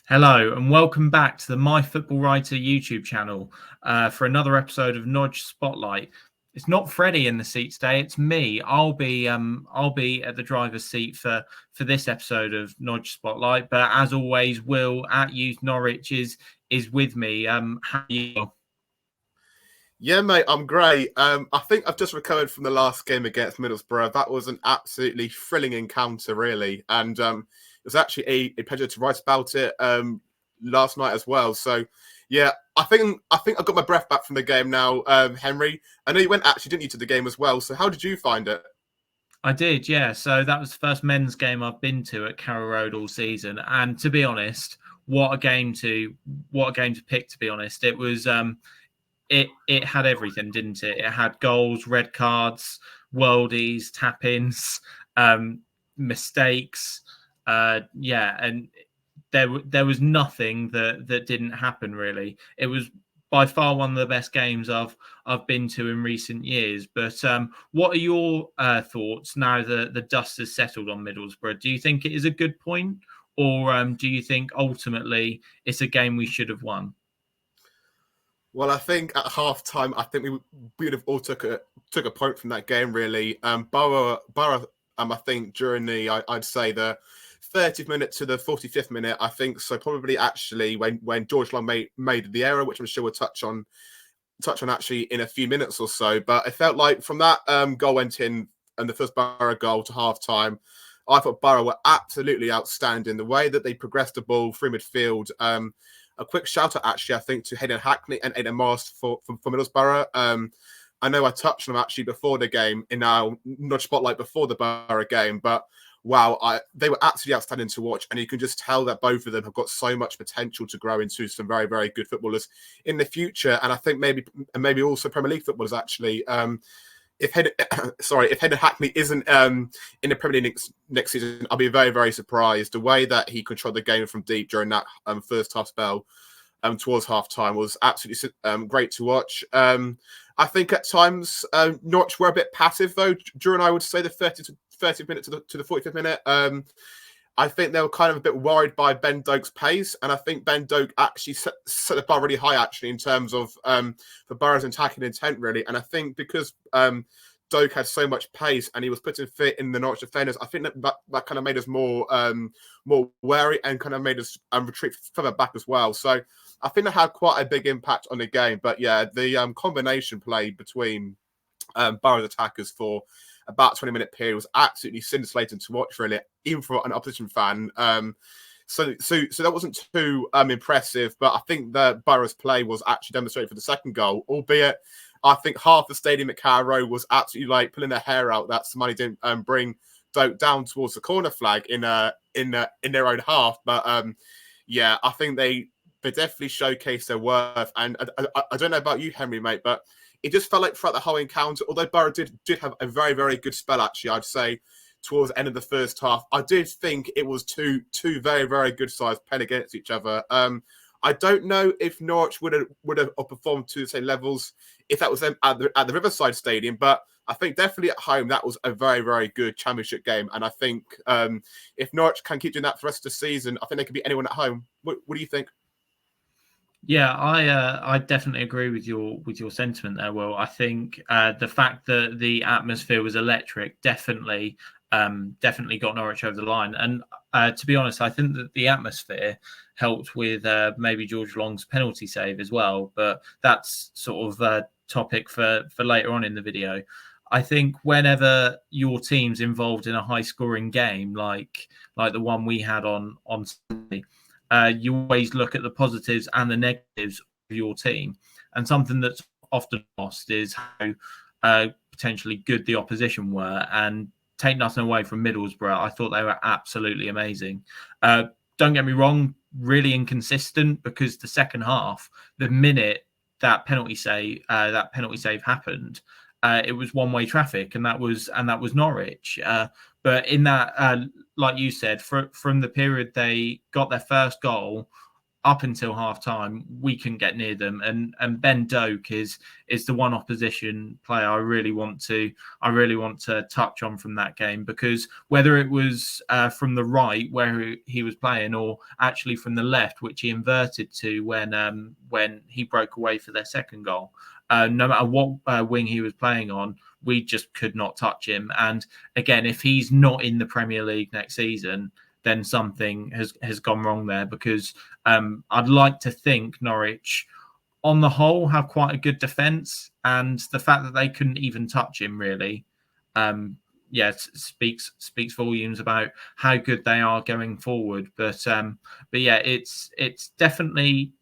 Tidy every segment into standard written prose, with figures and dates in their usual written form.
Hello and welcome back to the My Football Writer YouTube channel for another episode of Nodge Spotlight. It's not Freddie in the seat today; it's me. I'll be at the driver's seat for this episode of Nodge Spotlight. But as always, Will at Youth Norwich is with me. How are you? Yeah, mate, I'm great. I think I've just recovered from the last game against Middlesbrough. That was an absolutely thrilling encounter, really, and it was actually a pleasure to write about it last night as well. So, yeah, I think I've got my breath back from the game now. Henry, I know you went actually, didn't you, to the game as well? So, how did you find it? I did, yeah. So that was the first men's game I've been to at Carrow Road all season, and to be honest, what a game to pick. To be honest, it was. It had everything, didn't it? It had goals, red cards, worldies, tap-ins, mistakes. And there was nothing that didn't happen really. It was by far one of the best games I've been to in recent years. But what are your thoughts now that the dust has settled on Middlesbrough? Do you think it is a good point, or do you think ultimately it's a game we should have won? Well, I think at half time, I think we would have all took a point from that game. Really, Borough. I think during I'd say the 30th minute to the 45th minute. I think so. Probably actually when George Long made the error, which I'm sure we'll touch on actually in a few minutes or so. But it felt like from that goal went in and the first Borough goal to half time. I thought Borough were absolutely outstanding. The way that they progressed the ball through midfield. A quick shout out, actually, I think, to Hayden Hackney and Aidan Morris for Middlesbrough. I know I touched on them actually before the game in our Nodge Spotlight before the Borough game, but wow, they were absolutely outstanding to watch. And you can just tell that both of them have got so much potential to grow into some very, very good footballers in the future. And I think maybe also Premier League footballers, actually. If Hayden Hackney isn't in the Premier League next season, I'll be very, very surprised. The way that he controlled the game from deep during that first half spell towards half time was absolutely great to watch. I think at times Norwich were a bit passive though during, I would say, the 30th minute to the 45th minute. I think they were kind of a bit worried by Ben Doak's pace, and I think Ben Doak actually set the bar really high, actually, in terms of the Borough's attacking intent, really. And I think because Doak had so much pace and he was putting fit in the Norwich defenders, I think that kind of made us more wary and kind of made us retreat further back as well. So I think that had quite a big impact on the game. But yeah, the combination play between Borough's attackers for about 20-minute period was absolutely scintillating to watch, really, even for an opposition fan. So that wasn't too impressive, but I think the Borough's play was actually demonstrated for the second goal, albeit I think half the stadium at Carrow Road was absolutely like pulling their hair out that somebody didn't bring Doak down towards the corner flag in their own half. But yeah, I think they definitely showcased their worth. And I don't know about you, Henry, mate, but it just felt like throughout the whole encounter, although Borough did have a very, very good spell, actually, I'd say, towards the end of the first half, I did think it was two very, very good sides playing against each other. I don't know if Norwich would have performed to the same levels if that was them at the Riverside Stadium, but I think definitely at home that was a very, very good championship game. And I think if Norwich can keep doing that for the rest of the season, I think they could beat anyone at home. What do you think? Yeah, I definitely agree with your sentiment there, Will. I think the fact that the atmosphere was electric definitely got Norwich over the line. And to be honest, I think that the atmosphere helped with maybe George Long's penalty save as well. But that's sort of a topic for later on in the video. I think whenever your team's involved in a high-scoring game like the one we had on Sunday, you always look at the positives and the negatives of your team. And something that's often lost is how potentially good the opposition were. And take nothing away from Middlesbrough, I thought they were absolutely amazing. Don't get me wrong, really inconsistent, because the second half, the minute that penalty save happened, it was one-way traffic, and that was Norwich. But in that, like you said, from the period they got their first goal up until half time, we couldn't get near them. And Ben Doak is the one opposition player I really want to touch on from that game, because whether it was from the right where he was playing, or actually from the left, which he inverted to when he broke away for their second goal, no matter what wing he was playing on, we just could not touch him. And again, if he's not in the Premier League next season, then something has gone wrong there, because I'd like to think Norwich, on the whole, have quite a good defence, and the fact that they couldn't even touch him really, speaks volumes about how good they are going forward. But yeah, it definitely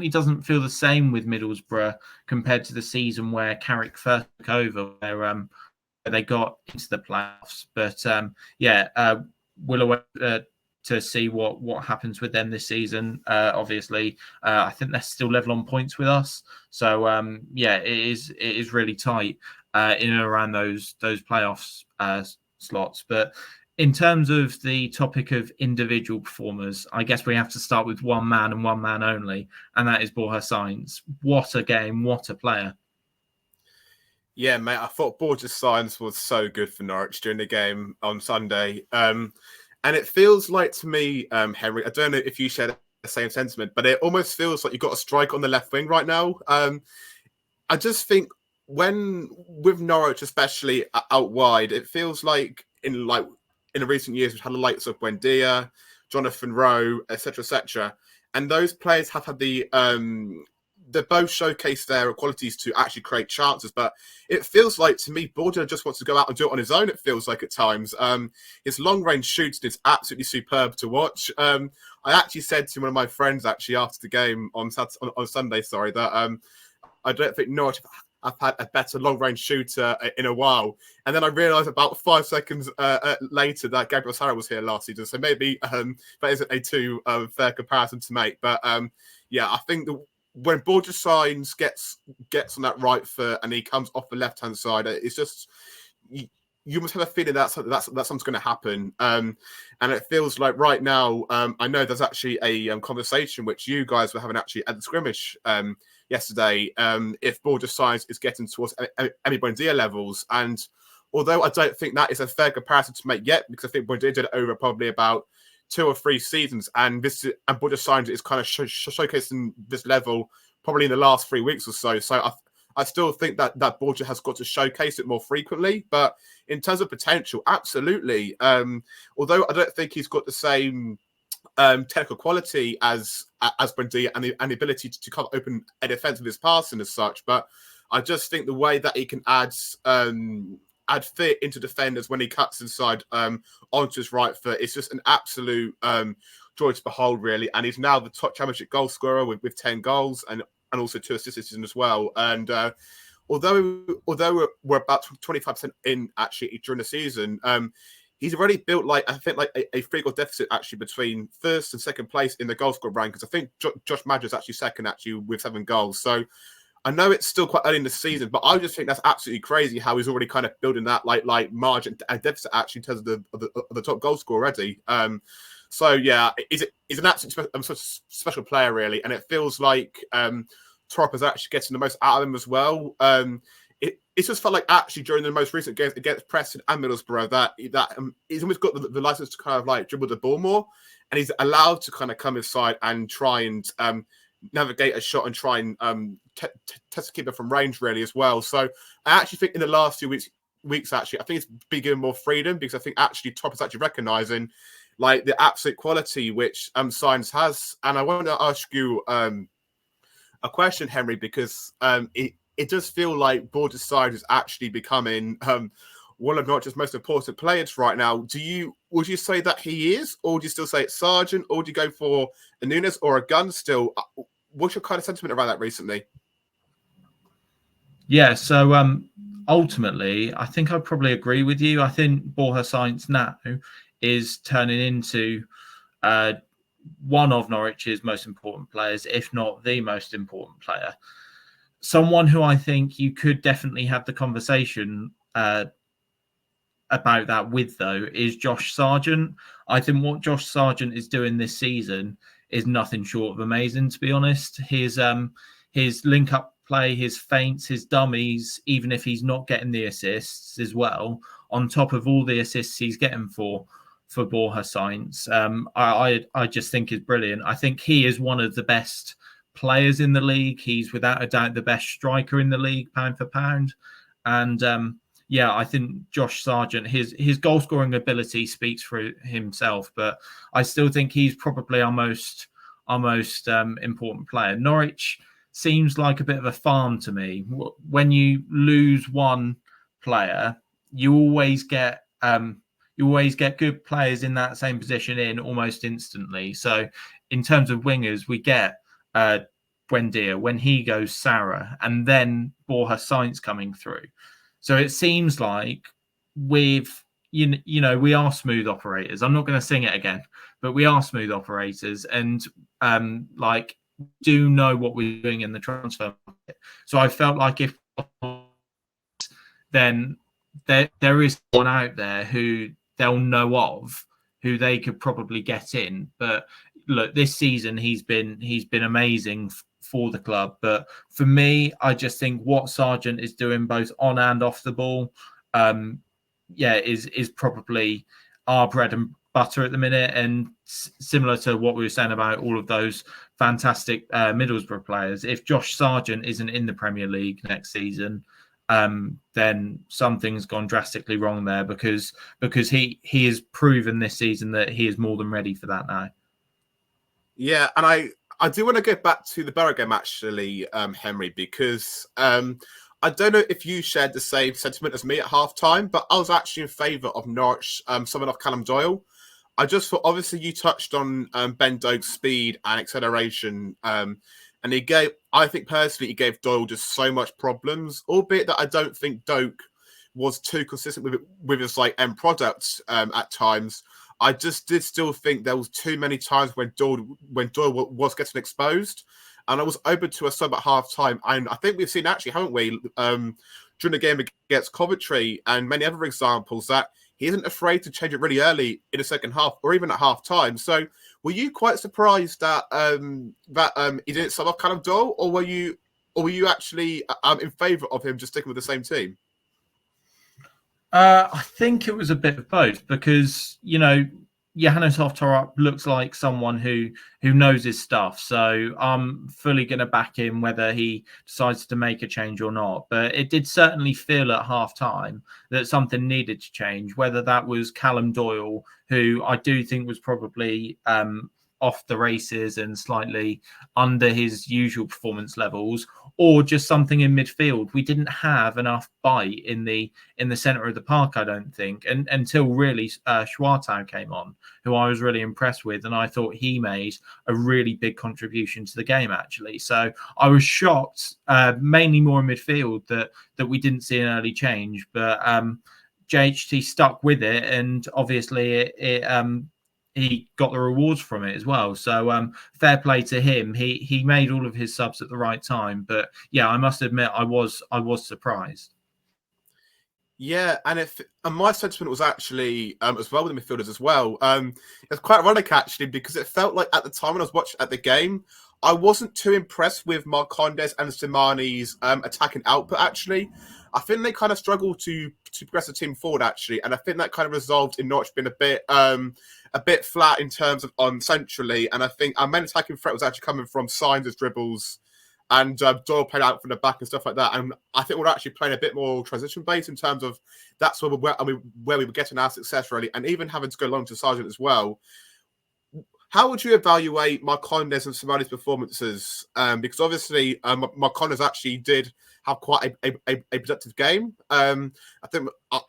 doesn't feel the same with Middlesbrough compared to the season where Carrick first took over, where they got into the playoffs. But we'll await to see what happens with them this season. Obviously, I think they're still level on points with us. So it is really tight in and around those playoffs slots. But in terms of the topic of individual performers, I guess we have to start with one man and one man only, and that is Borja Sainz. What a game! What a player! Yeah, mate, I thought Borja Sainz was so good for Norwich during the game on Sunday. And it feels like to me, Henry, I don't know if you share the same sentiment, but it almost feels like you've got a strike on the left wing right now. I just think with Norwich, especially out wide, it feels like in the recent years, we've had the likes of Buendia, Jonathan Rowe, etc. And those players have had they both showcase their qualities to actually create chances, but it feels like to me, Borja just wants to go out and do it on his own. It feels like at times, his long range shooting is absolutely superb to watch. I actually said to one of my friends after the game on Sunday, that I don't think Norwich have had a better long range shooter in a while. And then I realised about 5 seconds later that Gabriel Sara was here last season, so maybe that isn't a too fair comparison to make. But I think when Borja Sainz gets on that right foot and he comes off the left hand side, it's just you must have a feeling that something's going to happen. And it feels like right now, I know there's actually a conversation which you guys were having actually at the scrimmage yesterday. If Borja Sainz is getting towards Emi Buendia levels, and although I don't think that is a fair comparison to make yet, because I think Buendia did it over probably about 2 or 3 seasons, and Borja Sainz is kind of showcasing this level probably in the last 3 weeks or so. So I still think that Borja has got to showcase it more frequently. But in terms of potential, absolutely. Although I don't think he's got the same technical quality as Buendia and the ability to kind of open a defence with his passing as such, but I just think the way that he can add fit into defenders when he cuts inside onto his right foot, it's just an absolute joy to behold, really. And he's now the top championship goal scorer with 10 goals and also 2 assists this season as well. And although we're about 25% in actually during the season, he's already built a 3-goal deficit actually between first and second place in the goal scorer rank, because I think Josh Madger's actually second with 7 goals. So I know it's still quite early in the season, but I just think that's absolutely crazy how he's already kind of building that like margin and deficit actually in terms of the top goal scorer already. So yeah, he's an absolute special player really, and it feels like Trop is actually getting the most out of him as well. It's just felt like actually during the most recent games against Preston and Middlesbrough that he's almost got the license to kind of like dribble the ball more, and he's allowed to kind of come inside and try and navigate a shot and try and test the keeper from range really as well. So I actually think in the last few weeks actually, I think it's been given more freedom, because I think actually Top is actually recognising like the absolute quality which Sainz has. And I want to ask you a question, Henry, because it does feel like Borja Sainz is actually becoming one of Norwich's most important players right now. Would you say that he is, or would you still say it's Sargent, or do you go for a Nunes or a Gunn still? What's your kind of sentiment around that recently? Yeah, so ultimately, I think I'd probably agree with you. I think Borja Sainz now is turning into one of Norwich's most important players, if not the most important player. Someone who I think you could definitely have the conversation about that with, though, is Josh Sargent. I think what Josh Sargent is doing this season is nothing short of amazing, to be honest. His link up play, his feints, his dummies, even if he's not getting the assists as well, on top of all the assists he's getting for Borja Sainz, I just think is brilliant. I think he is one of the best players in the league. He's without a doubt the best striker in the league, pound for pound. And I think Josh Sargent, his goal scoring ability speaks for himself, but I still think he's probably our most important player. Norwich seems like a bit of a farm to me. When you lose one player, you always get good players in that same position in almost instantly. So in terms of wingers, we get Buendia. When he goes, Sarah, and then Borja Sainz coming through. So it seems like we are smooth operators. I'm not going to sing it again, but we are smooth operators, and do know what we're doing in the transfer market. So I felt like if then there is one out there who they'll know of, who they could probably get in. But look, this season he's been amazing for the club. But for me, I just think what Sargent is doing both on and off the ball, is probably our bread and butter at the minute. And similar to what we were saying about all of those fantastic Middlesbrough players, if Josh Sargent isn't in the Premier League next season, then something's gone drastically wrong there, because he has proven this season that he is more than ready for that now. Yeah, and I do want to go back to the Borough game actually, Henry, because I don't know if you shared the same sentiment as me at halftime, but I was actually in favour of Norwich summing off Callum Doyle. I just thought, obviously, you touched on Ben Doak's speed and acceleration, and I think personally, he gave Doyle just so much problems, albeit that I don't think Doak was too consistent with his end product at times. I just did still think there was too many times when Doyle was getting exposed, and I was open to a sub at half time. And I think we've seen actually, haven't we, during the game against Coventry and many other examples, that he isn't afraid to change it really early in the second half or even at half time. So were you quite surprised that he didn't sub off Callum Doyle, or were you actually in favour of him just sticking with the same team? I think it was a bit of both, because Johannes Hoftorp looks like someone who knows his stuff. So I'm fully going to back him whether he decides to make a change or not. But it did certainly feel at half time that something needed to change, whether that was Callum Doyle, who I do think was probably off the races and slightly under his usual performance levels, or just something in midfield. We didn't have enough bite in the centre of the park, I don't think, and until really Schwartau came on, who I was really impressed with, and I thought he made a really big contribution to the game, actually. So I was shocked, mainly more in midfield, that we didn't see an early change, but JHT stuck with it, and obviously he got the rewards from it as well. So fair play to him. He made all of his subs at the right time. But yeah, I must admit I was surprised. Yeah, and my sentiment was actually as well with the midfielders as well. It's quite ironic actually, because it felt like at the time when I was watching at the game, I wasn't too impressed with Marcondes and Simani's attacking output actually. I think they kind of struggled to progress the team forward actually, and I think that kind of resolved in Norwich being a bit flat in terms of on centrally. And I think our main attacking threat was actually coming from Sainz' dribbles and Doyle played out from the back and stuff like that. And I think we're actually playing a bit more transition based in terms of that's where we were getting our success really, and even having to go along to Sargent as well. How would you evaluate Marcondes and Simani's performances? Because obviously Marcondes actually did have quite a productive game. I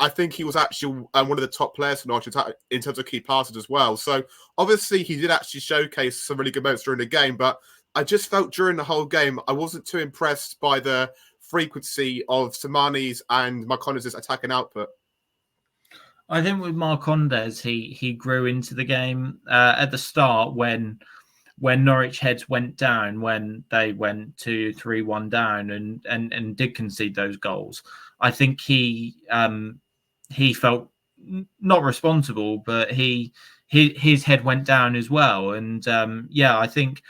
think he was actually one of the top players for Norwich in terms of key passes as well. So obviously he did actually showcase some really good moments during the game, but I just felt during the whole game I wasn't too impressed by the frequency of Simani's and Marcondes' attacking output. I think with Marcondes, he grew into the game at the start when Norwich heads went down, when they went 2-3-1 down and did concede those goals. I think he felt not responsible, but he his head went down as well. And I think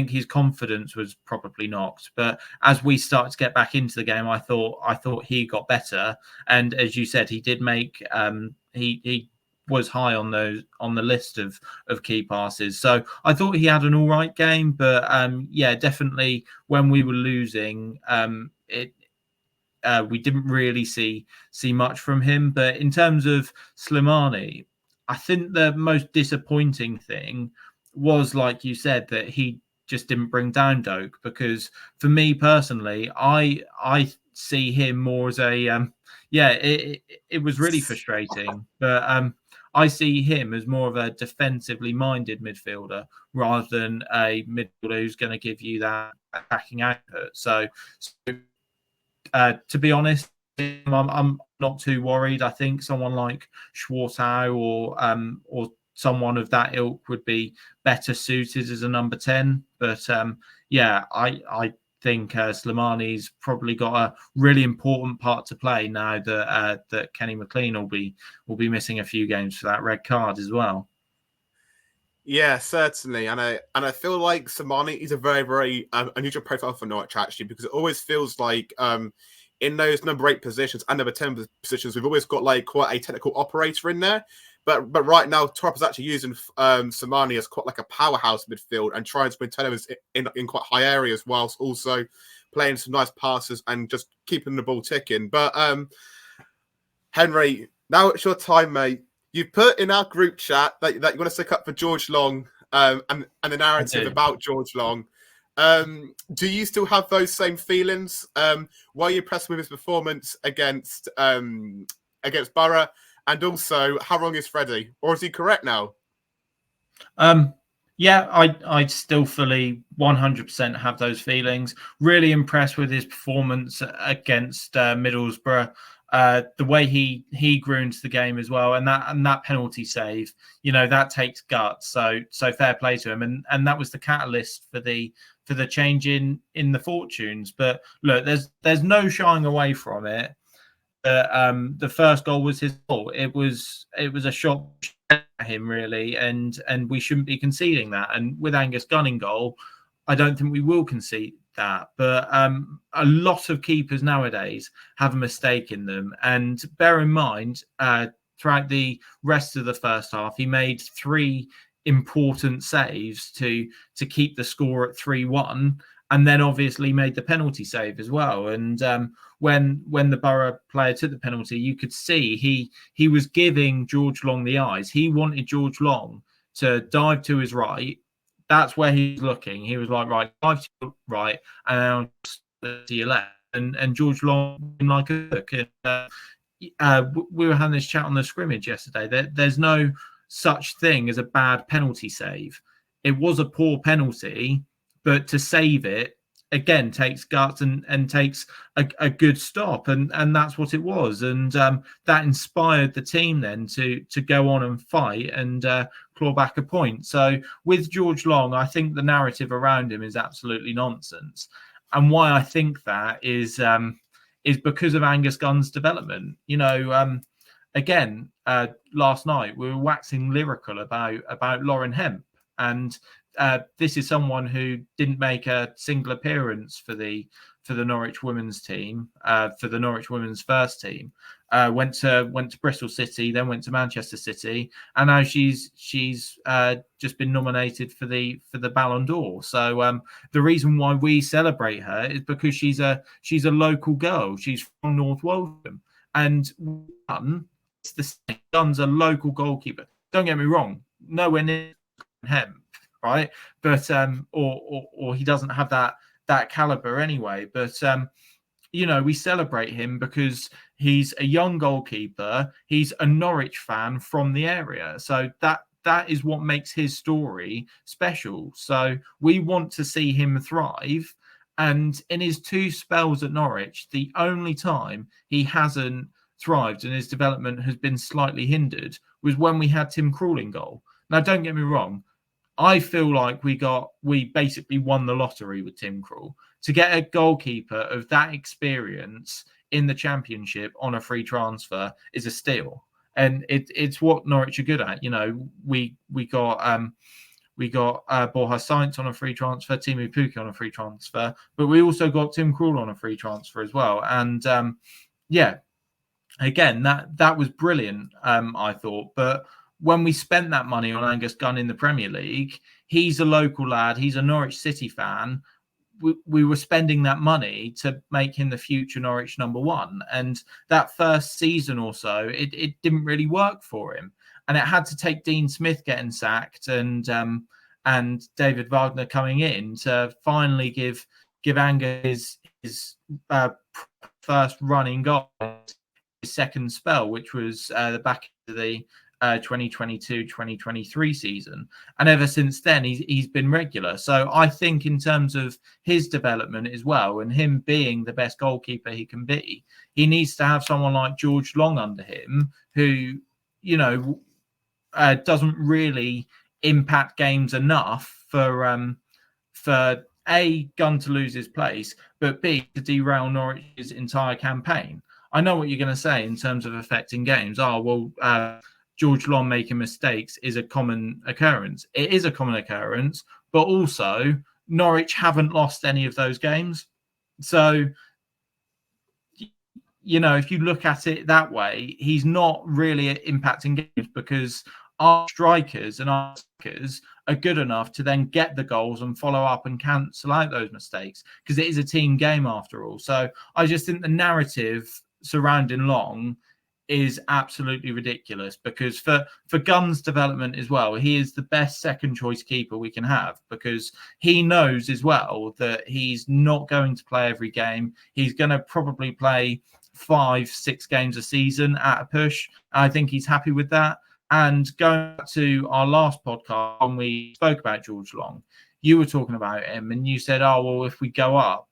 his confidence was probably knocked. But as we started to get back into the game, I thought he got better. And as you said, he did make he was high on the list of key passes. So I thought he had an all right game. But definitely when we were losing, we didn't really see much from him. But in terms of Slimani, I think the most disappointing thing was, like you said, that he just didn't bring down Doak, because for me personally, I see him more as a it was really frustrating, but I see him as more of a defensively minded midfielder rather than a midfielder who's going to give you that attacking output. So to be honest, I'm not too worried. I think someone like Schwartau or someone of that ilk would be better suited as a number 10. But I think Slimani's probably got a really important part to play now that Kenny McLean will be missing a few games for that red card as well. Yeah, certainly, and I feel like Slimani is a very, very unusual profile for Norwich, actually, because it always feels like in those number 8 positions and number 10 positions, we've always got like quite a technical operator in there. But right now, Torp is actually using Slimani as quite like a powerhouse midfield and trying to win turnovers in quite high areas, whilst also playing some nice passes and just keeping the ball ticking. But Henry, now it's your time, mate. You put in our group chat that you want to stick up for George Long and the narrative about George Long. Do you still have those same feelings? Were you impressed with his performance against Borough? And also, how wrong is Freddie? Or is he correct now? I still fully 100% have those feelings. Really impressed with his performance against Middlesbrough. The way he grew into the game as well, and that penalty save, that takes guts. So fair play to him, and that was the catalyst for the change in the fortunes. But look, there's no shying away from it. The first goal was his fault. It was a shot at him, really, and we shouldn't be conceding that. And with Angus Gunning goal, I don't think we will concede that. But a lot of keepers nowadays have a mistake in them. And bear in mind, throughout the rest of the first half, he made 3 important saves to keep the score at 3-1. And then obviously made the penalty save as well. And when the Borough player took the penalty, you could see he was giving George Long the eyes. He wanted George Long to dive to his right. That's where he was looking. He was like, right, dive to your right, and then to your left. And George Long like a hook. And we were having this chat on the scrimmage yesterday. There's no such thing as a bad penalty save. It was a poor penalty, but to save it again takes guts and takes a good stop, and that's what it was. And that inspired the team then to go on and fight and claw back a point. So with George Long, I think the narrative around him is absolutely nonsense. And why I think that is because of Angus Gunn's development. Again, last night we were waxing lyrical about Lauren Hemp, and this is someone who didn't make a single appearance for the Norwich women's team, for the Norwich women's first team. Went to Bristol City, then went to Manchester City, and now she's just been nominated for the Ballon d'Or. So the reason why we celebrate her is because she's a local girl. She's from North Waltham, and it's the same. Dunn's a local goalkeeper. Don't get me wrong, nowhere near Hemp. Right, but or he doesn't have that caliber anyway. But we celebrate him because he's a young goalkeeper. He's a Norwich fan from the area, so that is what makes his story special. So we want to see him thrive. And in his 2 spells at Norwich, the only time he hasn't thrived and his development has been slightly hindered was when we had Tim Krul in goal. Now, don't get me wrong. I feel like we basically won the lottery with Tim Krul. To get a goalkeeper of that experience in the Championship on a free transfer is a steal. and it's what Norwich are good at. You know, we got Borja Sainz on a free transfer, Timu Puki on a free transfer, but we also got Tim Krul on a free transfer as well. And again, that was brilliant, I thought. But when we spent that money on Angus Gunn in the Premier League, he's a local lad, he's a Norwich City fan. We were spending that money to make him the future Norwich number one. And that first season or so, it didn't really work for him. And it had to take Dean Smith getting sacked and David Wagner coming in to finally give Angus his first running goal, his second spell, which was the back of the 2022-2023 season. And ever since then, he's been regular. So I think in terms of his development as well, and him being the best goalkeeper he can be, he needs to have someone like George Long under him who, you know, doesn't really impact games enough for A, Gunn to lose his place, but B, to derail Norwich's entire campaign. I know what you're going to say in terms of affecting games. George Long making mistakes is a common occurrence. It is a common occurrence, but also Norwich haven't lost any of those games. So, you know, if you look at it that way, he's not really impacting games because our strikers and our attackers are good enough to then get the goals and follow up and cancel out those mistakes, because it is a team game after all. So I just think the narrative surrounding Long is absolutely ridiculous, because for Gunn's development as well, he is the best second choice keeper we can have, because he knows as well that he's not going to play every game. He's going to probably play 5-6 games a season at a push. I think he's happy with that. And going back to our last podcast when we spoke about George Long, you were talking about him and you said, oh, well, if we go up,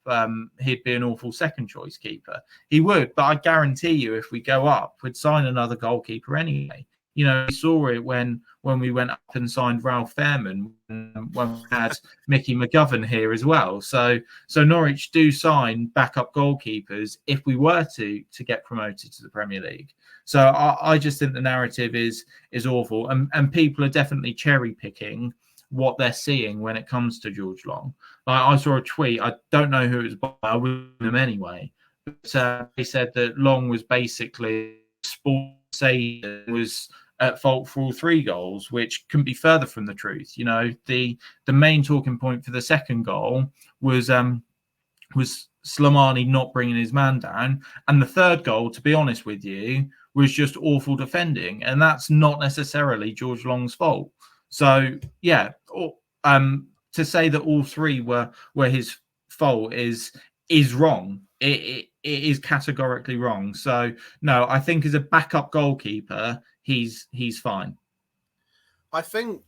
he'd be an awful second choice keeper. He would, but I guarantee you, if we go up, we'd sign another goalkeeper anyway. You know, we saw it when we went up and signed Ralph Fairman, when we had Mickey McGovern here as well. So Norwich do sign backup goalkeepers if we were to get promoted to the Premier League. So I just think the narrative is awful, and people are definitely cherry picking what they're seeing when it comes to George Long. Like, I saw a tweet, I don't know who it was by, I would them anyway, but he said that Long was basically was at fault for all 3 goals, which couldn't be further from the truth. You know, the main talking point for the second goal was Slimani not bringing his man down, and the third goal, to be honest with you, was just awful defending, and that's not necessarily George Long's fault. So yeah, to say that all 3 were his fault is wrong. It is categorically wrong. So no, I think as a backup goalkeeper, he's fine. I think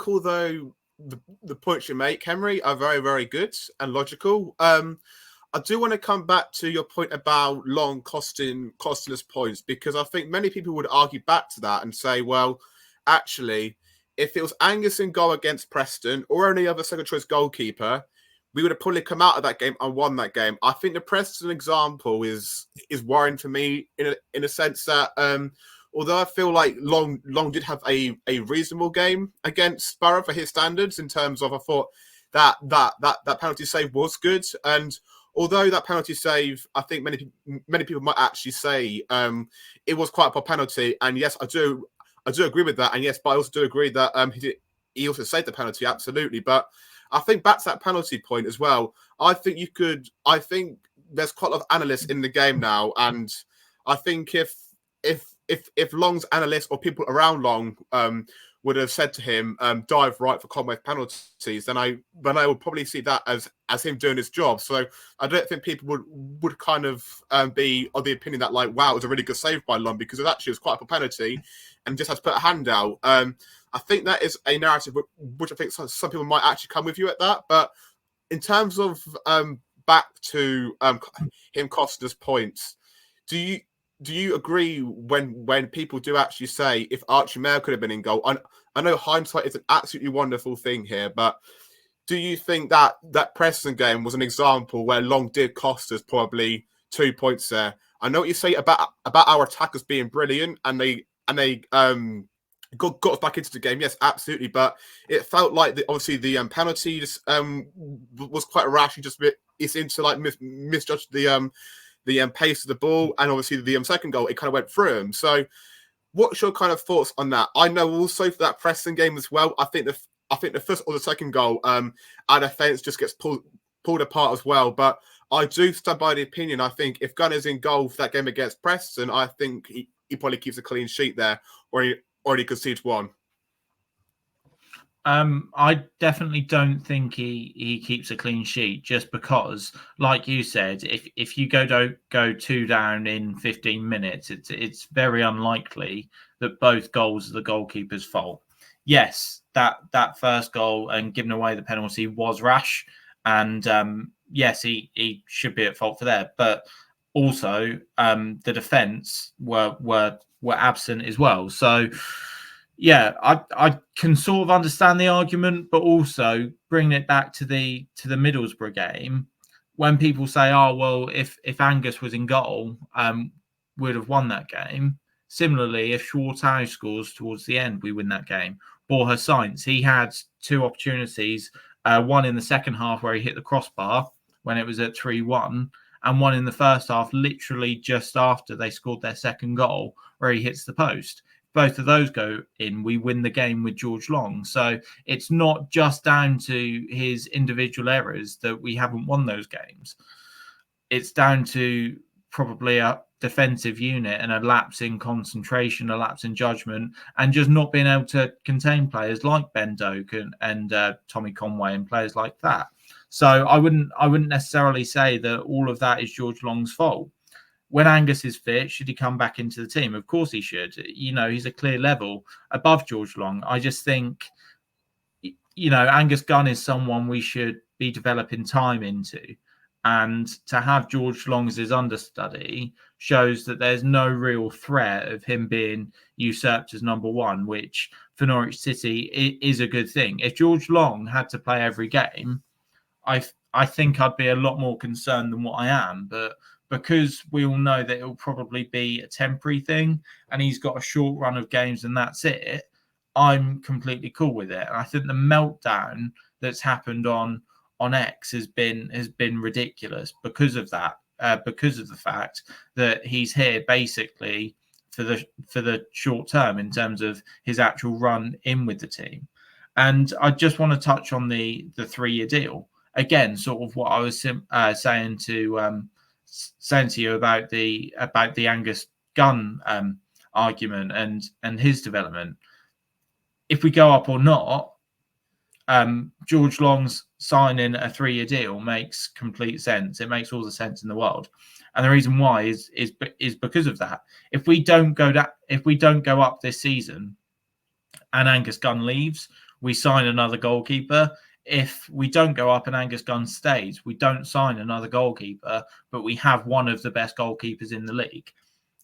although the points you make, Henry, are very, very good and logical. I do want to come back to your point about Long costing us points, because I think many people would argue back to that and say, well, actually, if it was Angus in goal against Preston or any other second choice goalkeeper, we would have probably come out of that game and won that game. I think the Preston example is worrying for me in a sense that although I feel like Long did have a reasonable game against Borough for his standards, in terms of, I thought that penalty save was good. And although that penalty save, I think many people might actually say it was quite a poor penalty. And yes, I do agree with that. And yes, but I also do agree that he also saved the penalty, absolutely. But I think back to that penalty point as well. I think there's quite a lot of analysts in the game now, and I think if Long's analysts or people around Long would have said to him, dive right for Conway's penalties, then I would probably see that as him doing his job. So I don't think people would kind of be of the opinion that, like, wow, it was a really good save by Long, because it actually was quite a poor penalty and just had to put a hand out. I think that is a narrative which I think some people might actually come with you at that. But in terms of back to him costing us points, do you agree when people do actually say if Archie Mayer could have been in goal? I know hindsight is an absolutely wonderful thing here, but do you think that Preston game was an example where Long did cost us probably 2 points there? I know what you say about our attackers being brilliant, and they got us back into the game. Yes, absolutely. But it felt like obviously the penalty was quite rash. It seemed to like misjudge the pace of the ball, and obviously the second goal, it kind of went through him. So, what's your kind of thoughts on that? I know also for that pressing game as well. I think the first or the second goal, our defense just gets pulled apart as well. But I do stand by the opinion. I think if Gunner's in goal for that game against Preston, I think he probably keeps a clean sheet there, or he already concedes one. I definitely don't think he keeps a clean sheet, just because, like you said, if you go 2 down in 15 minutes, it's very unlikely that both goals are the goalkeeper's fault. Yes, that first goal and giving away the penalty was rash, and yes, he should be at fault for that. But also, the defence were absent as well. So, yeah, I can sort of understand the argument, but also bringing it back to the Middlesbrough game, when people say, "Oh, well, if Angus was in goal, would have won that game." Similarly, if Schwartau scores towards the end, we win that game. Borja Sainz, he had 2 opportunities, one in the second half where he hit the crossbar when it was at 3-1, and one in the first half, literally just after they scored their second goal, where he hits the post. Both of those go in, we win the game with George Long. So it's not just down to his individual errors that we haven't won those games. It's down to probably a defensive unit and a lapse in concentration, a lapse in judgment, and just not being able to contain players like Ben Doak and Tommy Conway and players like that. So I wouldn't necessarily say that all of that is George Long's fault. When Angus is fit, should he come back into the team? Of course he should. You know, he's a clear level above George Long. I just think, you know, Angus Gunn is someone we should be developing time into. And to have George Long as his understudy shows that there's no real threat of him being usurped as number 1, which for Norwich City is a good thing. If George Long had to play every game, I think I'd be a lot more concerned than what I am. But because we all know that it'll probably be a temporary thing and he's got a short run of games and that's it, I'm completely cool with it. And I think the meltdown that's happened on X has been ridiculous because of that, because of the fact that he's here basically for the short term in terms of his actual run in with the team. And I just want to touch on the 3-year deal again, sort of what I was saying to you about the Angus Gunn argument and his development. If we go up or not, George Long's signing a 3-year deal makes complete sense. It makes all the sense in the world, and the reason why is because of that. If we don't go up this season, and Angus Gunn leaves, we sign another goalkeeper. If we don't go up and Angus Gunn stays, we don't sign another goalkeeper, but we have one of the best goalkeepers in the league.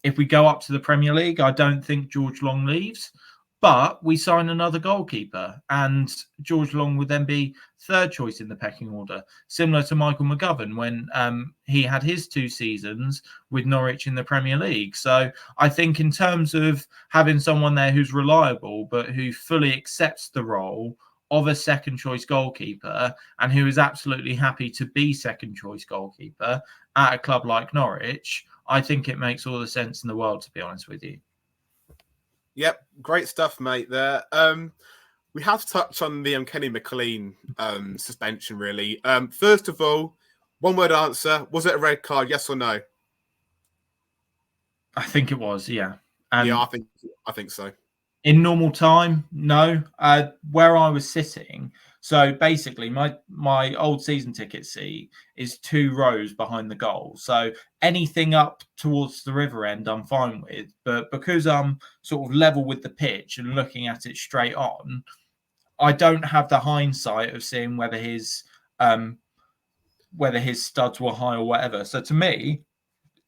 If we go up to the Premier League, I don't think George Long leaves, but we sign another goalkeeper, and George Long would then be 3rd choice in the pecking order, similar to Michael McGovern when he had his 2 seasons with Norwich in the Premier League. So I think in terms of having someone there who's reliable, but who fully accepts the role of a 2nd choice goalkeeper and who is absolutely happy to be 2nd choice goalkeeper at a club like Norwich, I think it makes all the sense in the world, to be honest with you. Yep, great stuff, mate. There, we have to touch on the Kenny McLean suspension. Really, first of all, 1-word answer: was it a red card? Yes or no? I think it was. Yeah. Yeah, I think so. In normal time, no. Where I was sitting, so basically my old season ticket seat is 2 rows behind the goal. So anything up towards the river end, I'm fine with. But because I'm sort of level with the pitch and looking at it straight on, I don't have the hindsight of seeing whether his studs were high or whatever. So to me,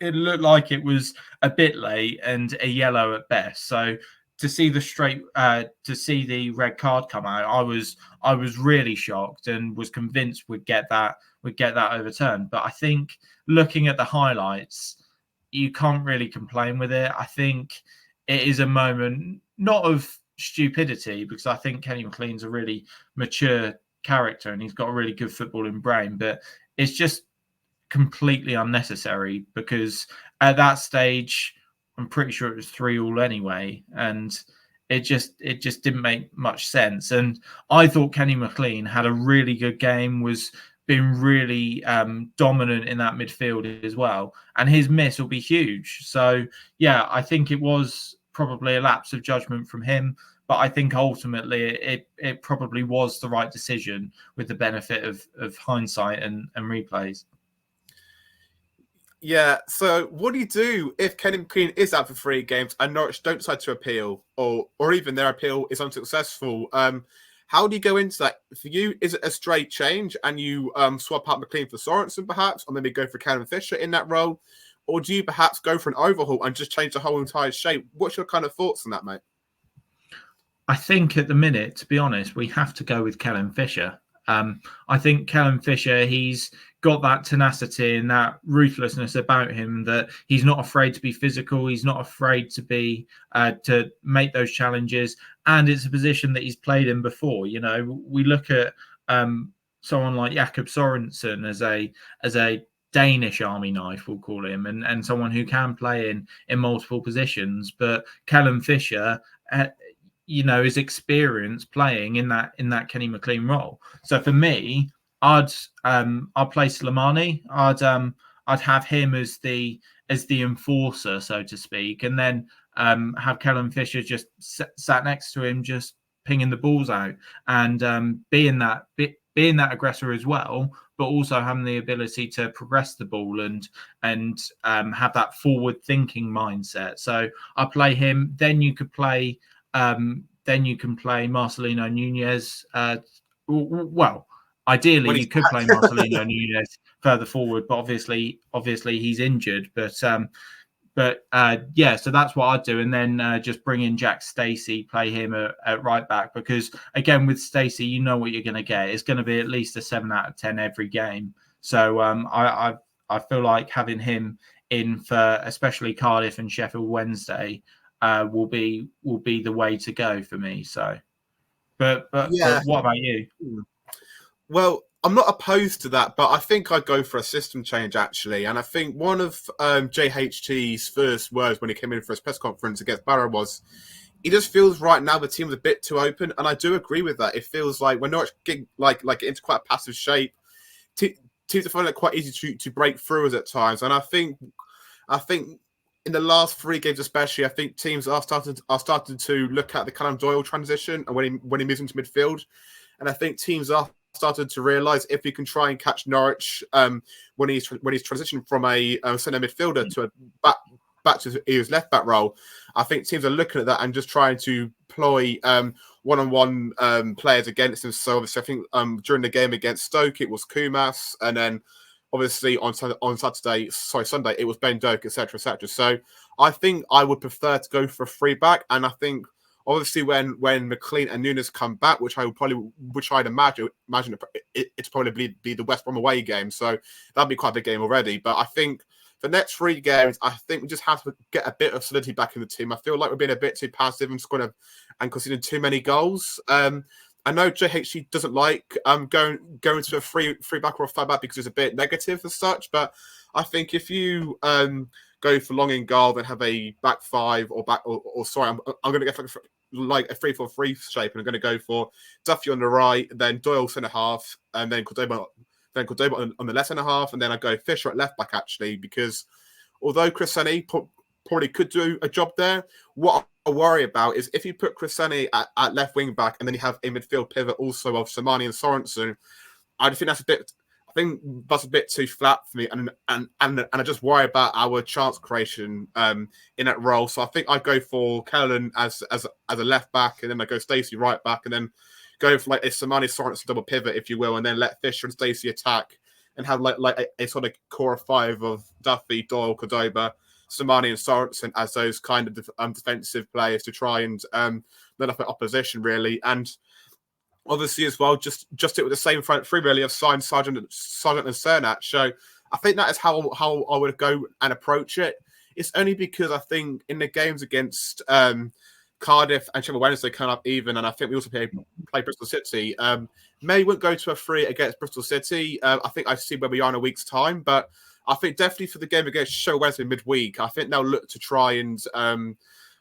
it looked like it was a bit late and a yellow at best. So to see the red card come out, I was really shocked and was convinced we'd get that overturned. But I think looking at the highlights, you can't really complain with it. I think it is a moment not of stupidity, because I think Kenny McLean's a really mature character and he's got a really good footballing brain, but it's just completely unnecessary because at that stage, I'm pretty sure it was 3-3 anyway, and it just didn't make much sense. And I thought Kenny McLean had a really good game, was been really dominant in that midfield as well, and his miss will be huge. So yeah, I think it was probably a lapse of judgment from him, but I think ultimately it probably was the right decision with the benefit of hindsight and replays. Yeah, so what do you do if Kenny McLean is out for 3 games and Norwich don't decide to appeal, or even their appeal is unsuccessful? How do you go into that? For you, is it a straight change and you swap out McLean for Sorensen perhaps, or maybe go for Callum Fisher in that role? Or do you perhaps go for an overhaul and just change the whole entire shape? What's your kind of thoughts on that, mate? I think at the minute, to be honest, we have to go with Callum Fisher. I think Callum Fisher, he's got that tenacity and that ruthlessness about him, that he's not afraid to be physical. He's not afraid to be to make those challenges, and it's a position that he's played in before. You know, we look at someone like Jakob Sorensen as a Danish army knife, we'll call him, and someone who can play in multiple positions. But Callum Fisher, you know, his experience playing in that Kenny McLean role. So for me, I'd play Slimani. I'd have him as the enforcer, so to speak, and then have Callum Fisher just sat next to him, just pinging the balls out, and being that aggressor as well, but also having the ability to progress the ball and have that forward thinking mindset. So I play him. Then you could play. Then you can play Marcelino Nunez. Well, ideally you could play Marcelino Nunez further forward, but obviously he's injured. But yeah, so that's what I'd do, and then just bring in Jack Stacey, play him at right back, because again with Stacey, you know what you're going to get. It's going to be at least a 7 out of 10 every game. So I feel like having him in for especially Cardiff and Sheffield Wednesday will be the way to go for me. So, but what about you? Well, I'm not opposed to that, but I think I'd go for a system change actually. And I think one of JHT's first words when he came in for his press conference against Barrow was, he just feels right now the team's a bit too open, and I do agree with that. It feels like when Norwich get like into quite a passive shape, teams are finding it quite easy to break through us at times. And I think in the last 3 games, especially, I think teams are starting to look at the Callum Doyle transition and when he moves into midfield, and I think teams are started to realise if we can try and catch Norwich when he's transitioned from a centre midfielder to a back to his left back role. I think teams are looking at that and just trying to ploy one-on-one players against him. So obviously, I think during the game against Stoke, it was Kumas, and then obviously on Sunday, it was Ben Doak, etc., etc. So I think I would prefer to go for a 3-back, and I think obviously when McLean and Nunes come back, which I'd imagine it's probably be the West Brom away game, so that'd be quite a big game already. But I think the next 3 games, I think we just have to get a bit of solidity back in the team. I feel like we're being a bit too passive and conceding too many goals. I know JHC doesn't like going to a 3-back or a 5-back because it's a bit negative as such, but I think if you go for long in goal, then have a back 5 or sorry, I'm going to go for like a 3-4-3 shape, and I'm going to go for Duffy on the right, then Doyle centre half, and then Cordoba on the left centre half, and then I go Fisher at left back actually, because although Crescenti probably could do a job there, what I worry about is if you put Crescenti at left wing back and then you have a midfield pivot also of Samani and Sorensen, I think that's a bit too flat for me, and I just worry about our chance creation in that role. So I think I go for Callan as a left back, and then I go Stacey right back, and then go for like a Samani Sorensen double pivot, if you will, and then let Fisher and Stacey attack, and have like a sort of core of 5 of Duffy, Doyle, Cordoba, Samani and Sorensen as those kind of defensive players to try and let up an opposition really. And obviously as well, just it with the same front 3 really of Sainz, Sargent and Cernat. So I think that is how I would go and approach it. it's only because I think in the games against Cardiff and Sheffield Wednesday come up even, and I think we also play Bristol City. May won't go to a 3 against Bristol City. I think I see where we are in a week's time, but I think definitely for the game against Sheffield Wednesday midweek, I think they'll look to try and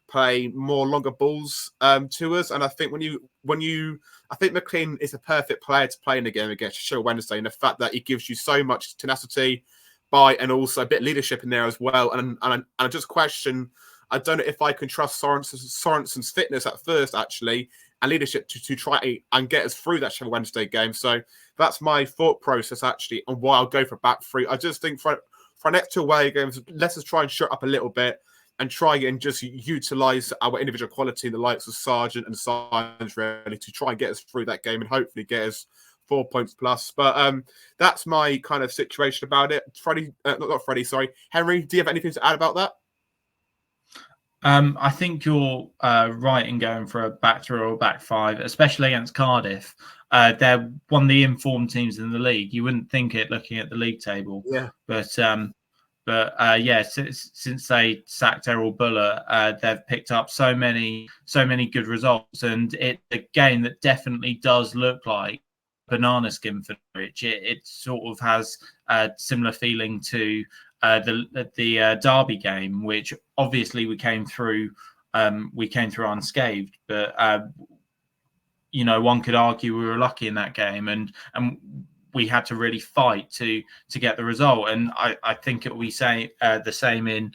play more longer balls to us. And I think I think McLean is a perfect player to play in the game against Sheffield Wednesday, and the fact that he gives you so much tenacity, and also a bit of leadership in there as well. And I just question, I don't know if I can trust Sorensen's fitness at first, actually, and leadership to try and get us through that Sheffield Wednesday game. So that's my thought process, actually, on why I'll go for back 3. I just think for next 2 away games, let's just try and shut up a little bit and try and just utilise our individual quality in the likes of Sargent and Sainz, really, to try and get us through that game and hopefully get us 4 points plus. But that's my kind of situation about it. Freddie, not Freddie, sorry. Henry, do you have anything to add about that? I think you're right in going for a back 3 or a back 5, especially against Cardiff. They're one of the informed teams in the league. You wouldn't think it looking at the league table. Yeah. But since they sacked Errol Buller, they've picked up so many good results, and it's a game that definitely does look like banana skin for Norwich. It sort of has a similar feeling to the Derby game, which obviously we came through unscathed, but one could argue we were lucky in that game, and we had to really fight to get the result. And I think it will be the same in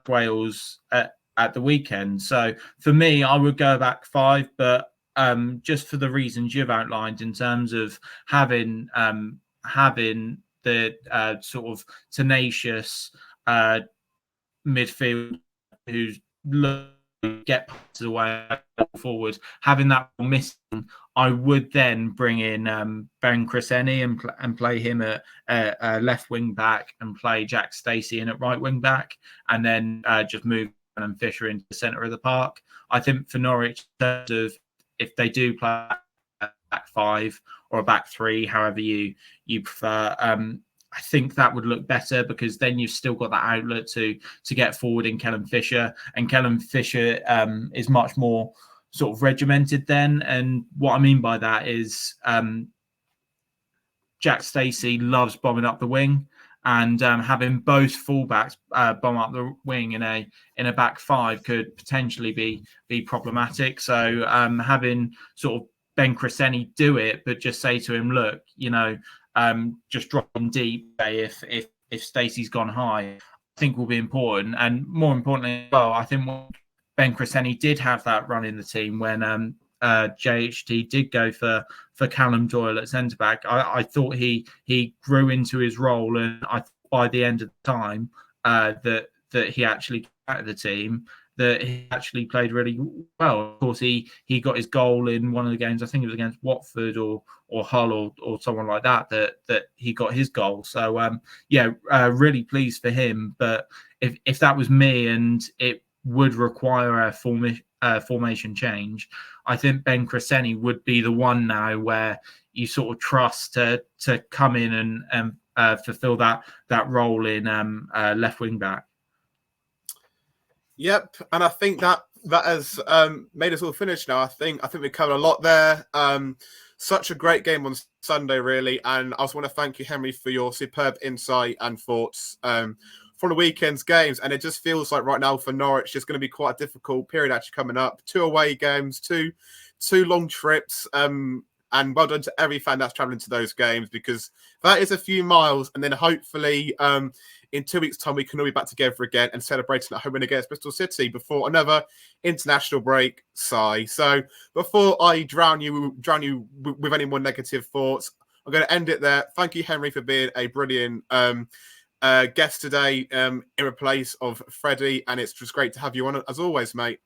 Wales at the weekend. So for me, I would go back 5, but just for the reasons you've outlined in terms of having the sort of tenacious midfield who's get passes away forward, having that missing, I would then bring in Ben Cresceni and play him at left wing back and play Jack Stacey in at right wing back, and then just move and Fisher into the centre of the park. I think for Norwich, in terms of if they do play a back 5 or a back 3, however you prefer, I think that would look better, because then you've still got that outlet to get forward in Callum Fisher, and Callum Fisher is much more sort of regimented then. And what I mean by that is Jack Stacey loves bombing up the wing, and having both fullbacks bomb up the wing in a back 5 could potentially be problematic. So having sort of Ben Cresceni do it, but just say to him, look, just drop him deep if Stacey's gone high, I think will be important. And more importantly, well, I think Ben Cresceni did have that run in the team when JHT did go for Callum Doyle at centre back. I thought he grew into his role, and I thought by the end of the time that he actually got out of the team, that he actually played really well. Of course, he got his goal in one of the games. I think it was against Watford or Hull or someone like that he got his goal. So really pleased for him. But if that was me and it would require a formation change, I think Ben Cresceni would be the one now where you sort of trust to come in and fulfill that role in left wing back. Yep, and I think that has made us all finish now. I think we covered a lot there. Such a great game on Sunday, really, and I also want to thank you, Henry, for your superb insight and thoughts from the weekend's games. And it just feels like right now for Norwich, it's going to be quite a difficult period actually coming up. 2 away games, two long trips. And well done to every fan that's travelling to those games, because that is a few miles. And then hopefully in 2 weeks' time, we can all be back together again and celebrating at home win against Bristol City before another international break. Sigh. So before I drown you with any more negative thoughts, I'm going to end it there. Thank you, Henry, for being a brilliant guest today in replace of Freddie. And it's just great to have you on as always, mate.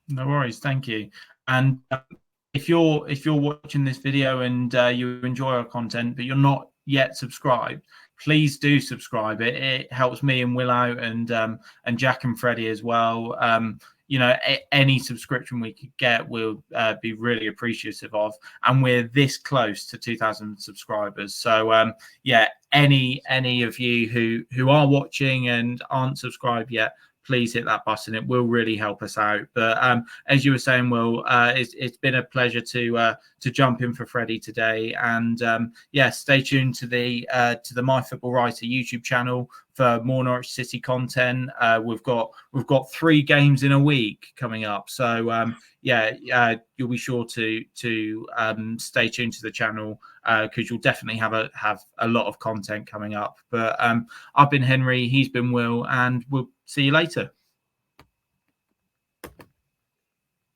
No worries. Thank you. And if you're watching this video and you enjoy our content, but you're not yet subscribed, please do subscribe. It helps me and Will out, and Jack and Freddie as well. any subscription we could get, we'll be really appreciative of. And we're this close to 2,000 subscribers. So any of you who are watching and aren't subscribed yet, please hit that button. It will really help us out. But as you were saying, Will, it's been a pleasure to jump in for Freddie today. And stay tuned to the My Football Writer YouTube channel for more Norwich City content. We've got 3 games in a week coming up. So you'll be sure to stay tuned to the channel because you'll definitely have a lot of content coming up. But I've been Henry, he's been Will, and we'll see you later.